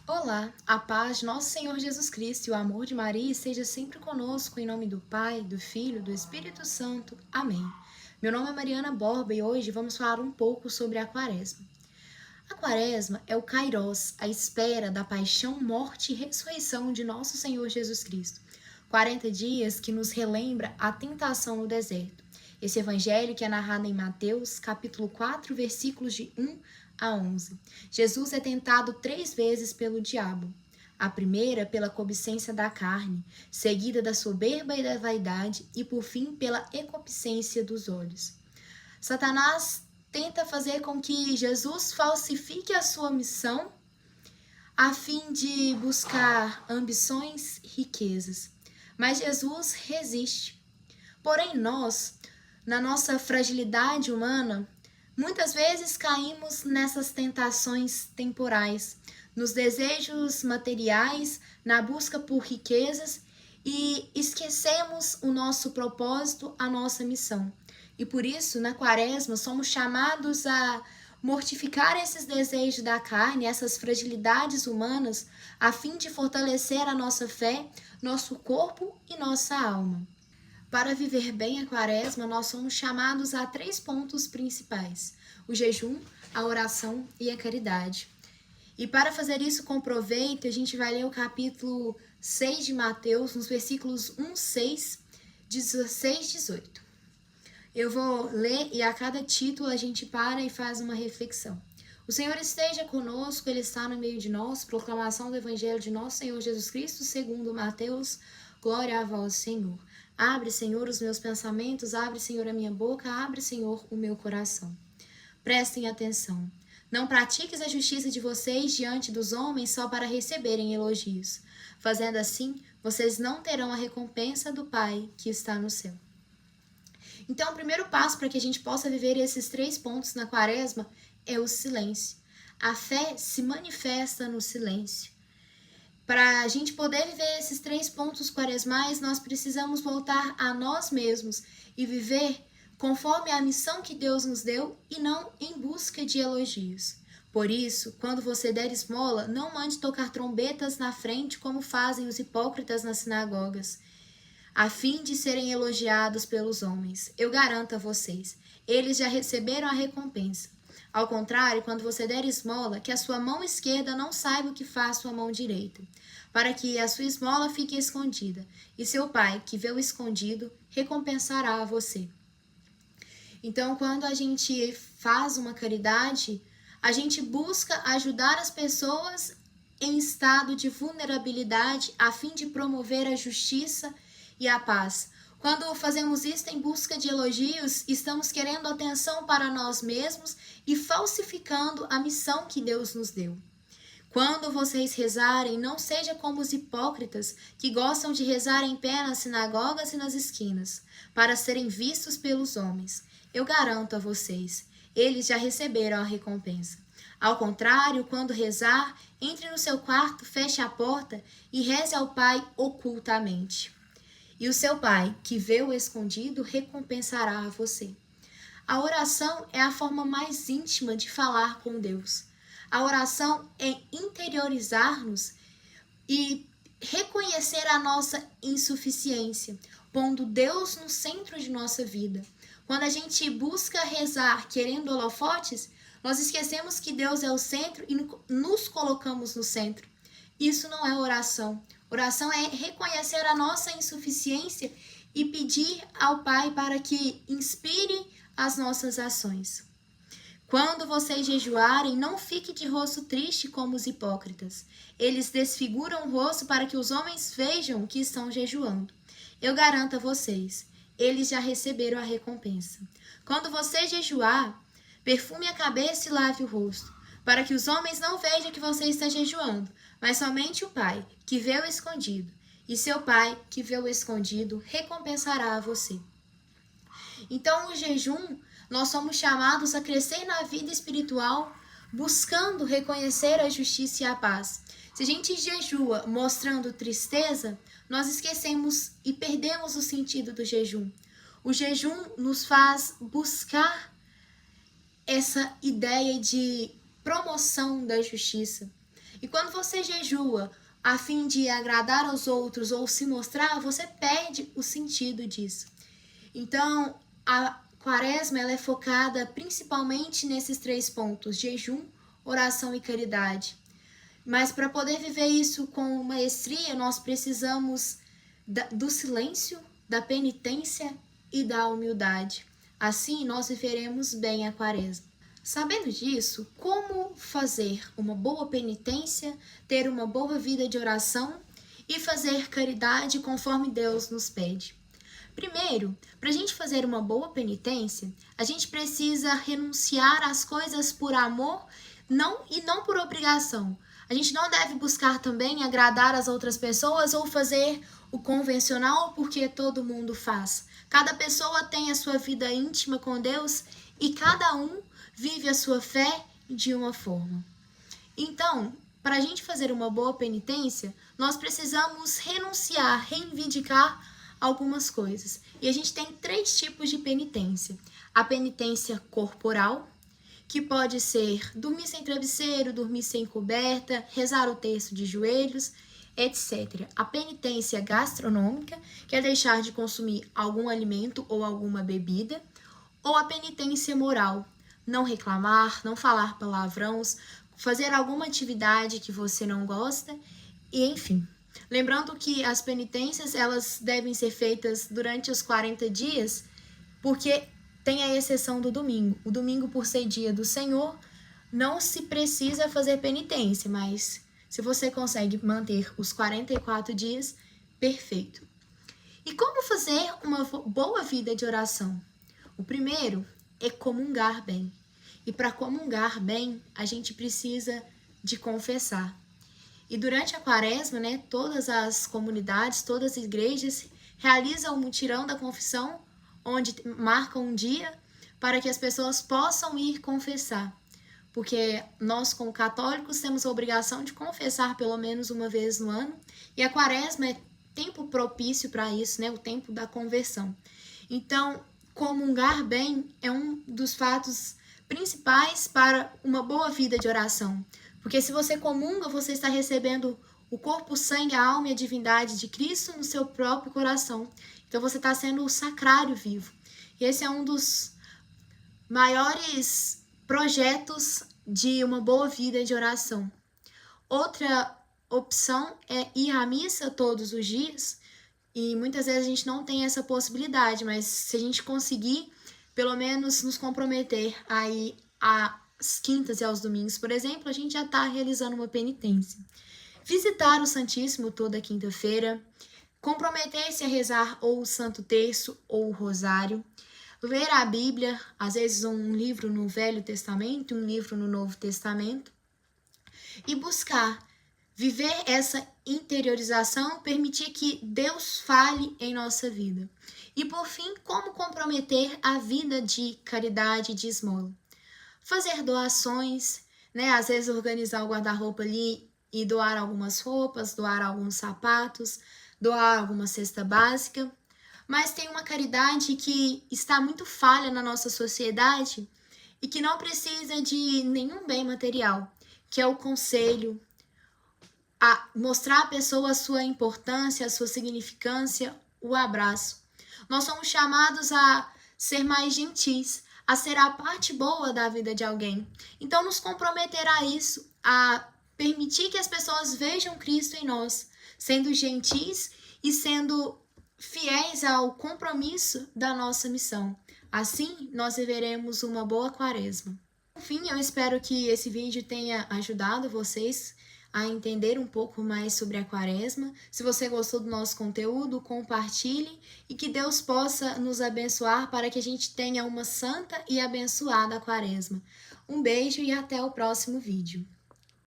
Olá, a paz de nosso Senhor Jesus Cristo e o amor de Maria esteja sempre conosco, em nome do Pai, do Filho, do Espírito Santo. Amém. Meu nome é Mariana Borba e hoje vamos falar um pouco sobre a Quaresma. A Quaresma é o Kairós, a espera da paixão, morte e ressurreição de nosso Senhor Jesus Cristo. 40 dias que nos relembra a tentação no deserto. Esse evangelho que é narrado em Mateus, capítulo 4, versículos de 1 a 11. Jesus é tentado 3 vezes pelo diabo. A primeira pela cobicência da carne, seguida da soberba e da vaidade e por fim pela concupiscência dos olhos. Satanás tenta fazer com que Jesus falsifique a sua missão a fim de buscar ambições, riquezas. Mas Jesus resiste. Porém, nós, na nossa fragilidade humana, muitas vezes caímos nessas tentações temporais, nos desejos materiais, na busca por riquezas e esquecemos o nosso propósito, a nossa missão. E por isso, na Quaresma, somos chamados a mortificar esses desejos da carne, essas fragilidades humanas, a fim de fortalecer a nossa fé, nosso corpo e nossa alma. Para viver bem a Quaresma, nós somos chamados a 3 pontos principais: o jejum, a oração e a caridade. E para fazer isso com proveito, a gente vai ler o capítulo 6 de Mateus, nos versículos 1, 6, 16, 18. Eu vou ler e a cada título a gente para e faz uma reflexão. O Senhor esteja conosco, Ele está no meio de nós. Proclamação do Evangelho de nosso Senhor Jesus Cristo, segundo Mateus. Glória a vós, Senhor. Abre, Senhor, os meus pensamentos, abre, Senhor, a minha boca, abre, Senhor, o meu coração. Prestem atenção. Não pratiques a justiça de vocês diante dos homens só para receberem elogios. Fazendo assim, vocês não terão a recompensa do Pai que está no céu. Então, o primeiro passo para que a gente possa viver esses 3 pontos na Quaresma é o silêncio. A fé se manifesta no silêncio. Para a gente poder viver esses 3 pontos quaresmais, nós precisamos voltar a nós mesmos e viver conforme a missão que Deus nos deu e não em busca de elogios. Por isso, quando você der esmola, não mande tocar trombetas na frente como fazem os hipócritas nas sinagogas, a fim de serem elogiados pelos homens. Eu garanto a vocês, eles já receberam a recompensa. Ao contrário, quando você der esmola, que a sua mão esquerda não saiba o que faz sua mão direita, para que a sua esmola fique escondida, e seu Pai, que vê o escondido, recompensará a você. Então, quando a gente faz uma caridade, a gente busca ajudar as pessoas em estado de vulnerabilidade, a fim de promover a justiça e a paz. Quando fazemos isso em busca de elogios, estamos querendo atenção para nós mesmos e falsificando a missão que Deus nos deu. Quando vocês rezarem, não seja como os hipócritas que gostam de rezar em pé nas sinagogas e nas esquinas, para serem vistos pelos homens. Eu garanto a vocês, eles já receberam a recompensa. Ao contrário, quando rezar, entre no seu quarto, feche a porta e reze ao Pai ocultamente. E o seu Pai, que vê o escondido, recompensará a você. A oração é a forma mais íntima de falar com Deus. A oração é interiorizar-nos e reconhecer a nossa insuficiência, pondo Deus no centro de nossa vida. Quando a gente busca rezar querendo holofotes, nós esquecemos que Deus é o centro e nos colocamos no centro. Isso não é oração. Oração é reconhecer a nossa insuficiência e pedir ao Pai para que inspire as nossas ações. Quando vocês jejuarem, não fique de rosto triste como os hipócritas. Eles desfiguram o rosto para que os homens vejam que estão jejuando. Eu garanto a vocês, eles já receberam a recompensa. Quando você jejuar, perfume a cabeça e lave o rosto, para que os homens não vejam que você está jejuando, mas somente o Pai, que vê o escondido. E seu Pai, que vê o escondido, recompensará a você. Então, o jejum, nós somos chamados a crescer na vida espiritual, buscando reconhecer a justiça e a paz. Se a gente jejua mostrando tristeza, nós esquecemos e perdemos o sentido do jejum. O jejum nos faz buscar essa ideia de promoção da justiça. E quando você jejua a fim de agradar aos outros ou se mostrar, você perde o sentido disso. Então, a quaresma ela é focada principalmente nesses 3 pontos: jejum, oração e caridade. Mas para poder viver isso com maestria, nós precisamos do silêncio, da penitência e da humildade. Assim, nós viveremos bem a quaresma. Sabendo disso, como fazer uma boa penitência, ter uma boa vida de oração e fazer caridade conforme Deus nos pede? Primeiro, para a gente fazer uma boa penitência, a gente precisa renunciar às coisas por amor e não por obrigação. A gente não deve buscar também agradar as outras pessoas ou fazer o convencional porque todo mundo faz. Cada pessoa tem a sua vida íntima com Deus e cada um vive a sua fé de uma forma. Então, para a gente fazer uma boa penitência, nós precisamos renunciar, reivindicar algumas coisas. E a gente tem 3 tipos de penitência. A penitência corporal, que pode ser dormir sem travesseiro, dormir sem coberta, rezar o terço de joelhos, etc. A penitência gastronômica, que é deixar de consumir algum alimento ou alguma bebida. Ou a penitência moral, não reclamar, não falar palavrões, fazer alguma atividade que você não gosta, e enfim. Lembrando que as penitências elas devem ser feitas durante os 40 dias, porque tem a exceção do domingo. O domingo, por ser dia do Senhor, não se precisa fazer penitência, mas se você consegue manter os 44 dias, perfeito. E como fazer uma boa vida de oração? O primeiro é comungar bem. E para comungar bem, a gente precisa de confessar. E durante a quaresma, todas as comunidades, todas as igrejas realizam o mutirão da confissão, onde marcam um dia para que as pessoas possam ir confessar. Porque nós, como católicos, temos a obrigação de confessar pelo menos uma vez no ano. E a quaresma é tempo propício para isso, o tempo da conversão. Então, comungar bem é um dos fatos principais para uma boa vida de oração. Porque se você comunga, você está recebendo o corpo, o sangue, a alma e a divindade de Cristo no seu próprio coração. Então você está sendo o sacrário vivo. E esse é um dos maiores projetos de uma boa vida de oração. Outra opção é ir à missa todos os dias. E muitas vezes a gente não tem essa possibilidade, mas se a gente conseguir, pelo menos nos comprometer a ir às quintas e aos domingos, por exemplo, a gente já está realizando uma penitência. Visitar o Santíssimo toda quinta-feira, comprometer-se a rezar ou o Santo Terço ou o Rosário, ler a Bíblia, às vezes um livro no Velho Testamento, um livro no Novo Testamento, e buscar viver essa interiorização, permitir que Deus fale em nossa vida. E por fim, como comprometer a vida de caridade e de esmola. Fazer doações, às vezes organizar o guarda-roupa ali e doar algumas roupas, doar alguns sapatos, doar alguma cesta básica. Mas tem uma caridade que está muito falha na nossa sociedade e que não precisa de nenhum bem material, que é o conselho, a mostrar à pessoa a sua importância, a sua significância, o abraço. Nós somos chamados a ser mais gentis, a ser a parte boa da vida de alguém. Então, nos comprometer a isso, a permitir que as pessoas vejam Cristo em nós, sendo gentis e sendo fiéis ao compromisso da nossa missão. Assim, nós viveremos uma boa quaresma. Enfim, eu espero que esse vídeo tenha ajudado vocês a entender um pouco mais sobre a quaresma. Se você gostou do nosso conteúdo, compartilhe e que Deus possa nos abençoar para que a gente tenha uma santa e abençoada quaresma. Um beijo e até o próximo vídeo.